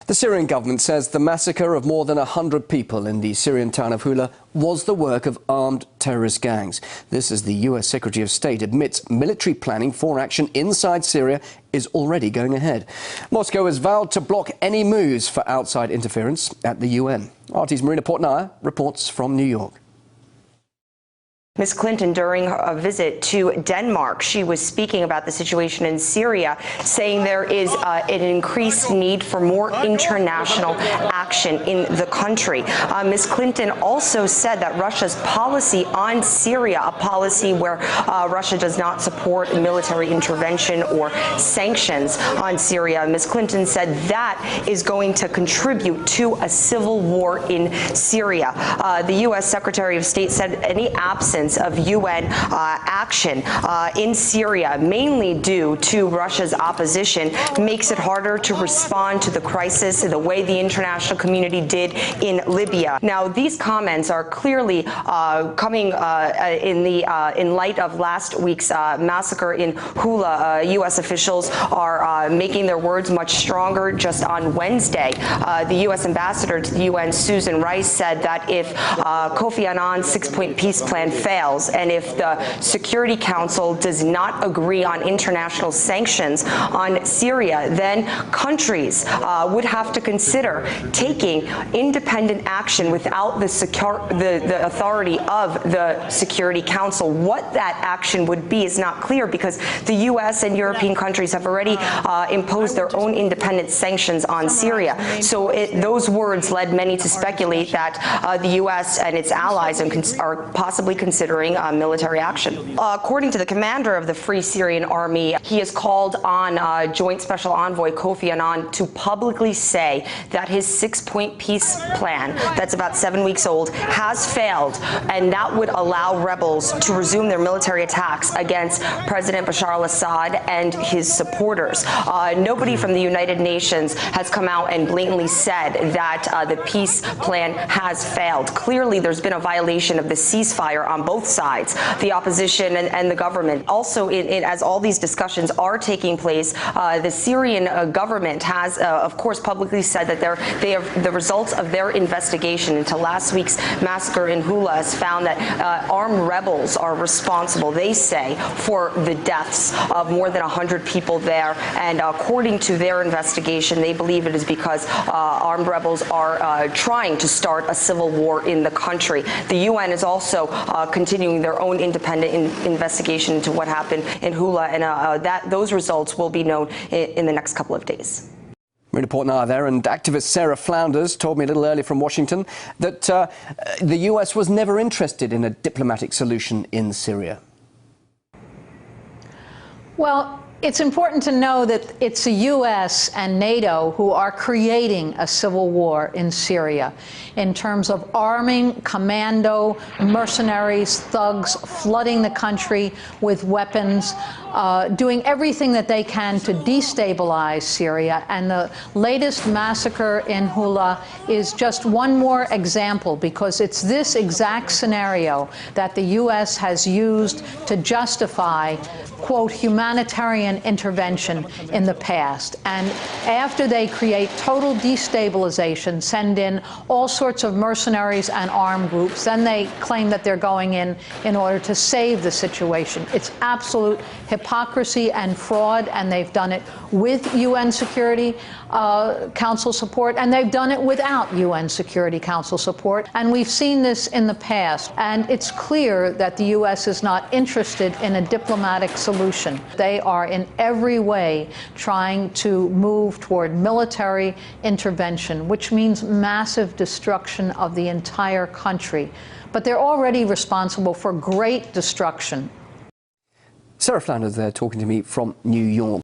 The Syrian government says the massacre of more than 100 people in the Syrian town of Houla was the work of armed terrorist gangs. This as the US Secretary of State admits military planning for action inside Syria is already going ahead. Moscow has vowed to block any moves for outside interference at the UN. RT's Marina Portnaya reports from New York. Ms. Clinton, during a visit to Denmark, she was speaking about the situation in Syria, saying there is an increased need for more international action in the country. Ms. Clinton also said that Russia's policy on Syria, a policy where Russia does not support military intervention or sanctions on Syria, Ms. Clinton said that is going to contribute to a civil war in Syria. The U.S. Secretary of State said any absence of UN action in Syria, mainly due to Russia's opposition, makes it harder to respond to the crisis the way the international community did in Libya. Now, these comments are clearly coming in light of last week's massacre in Houla. U.S. officials are making their words much stronger. Just on Wednesday, the U.S. ambassador to the UN, Susan Rice, said that if Kofi Annan's six-point peace plan fails, and if the Security Council does not agree on international sanctions on Syria, then countries would have to consider taking independent action without the authority of the Security Council. What that action would be is not clear, because the U.S. and European countries have already imposed their own independent sanctions on Syria. So those words led many to speculate that the U.S. and its allies are possibly considering military action. According to the commander of the Free Syrian Army, he has called on Joint Special Envoy Kofi Annan to publicly say that his six-point peace plan, that's about 7 weeks old, has failed, and that would allow rebels to resume their military attacks against President Bashar al-Assad and his supporters. Nobody from the United Nations has come out and blatantly said that the peace plan has failed. Clearly, there's been a violation of the ceasefire on both sides, the opposition and the government. Also, as all these discussions are taking place, the Syrian government has, of course, publicly said that they have the results of their investigation into last week's massacre in Houla has found that armed rebels are responsible, they say, for the deaths of more than 100 people there. And according to their investigation, they believe it is because armed rebels are trying to start a civil war in the country. The UN is also continuing their own independent investigation into what happened in Houla, and those results will be known in the next couple of days. Marina Portnaya there, and activist Sarah Flounders told me a little earlier from Washington that the US was never interested in a diplomatic solution in Syria. Well, it's important to know that it's the U.S. and NATO who are creating a civil war in Syria in terms of arming commando, mercenaries, thugs, flooding the country with weapons, doing everything that they can to destabilize Syria. And the latest massacre in Houla is just one more example, because it's this exact scenario that the U.S. has used to justify, quote, humanitarian intervention in the past. And after they create total destabilization, send in all sorts of mercenaries and armed groups, then they claim that they're going in order to save the situation. It's absolute hypocrisy and fraud, and they've done it with UN Security Council support, and they've done it without UN Security Council support. And we've seen this in the past, and it's clear that the US is not interested in a diplomatic solution. They are in every way trying to move toward military intervention, which means massive destruction of the entire country. But they're already responsible for great destruction. Sarah Flounders there talking to me from New York.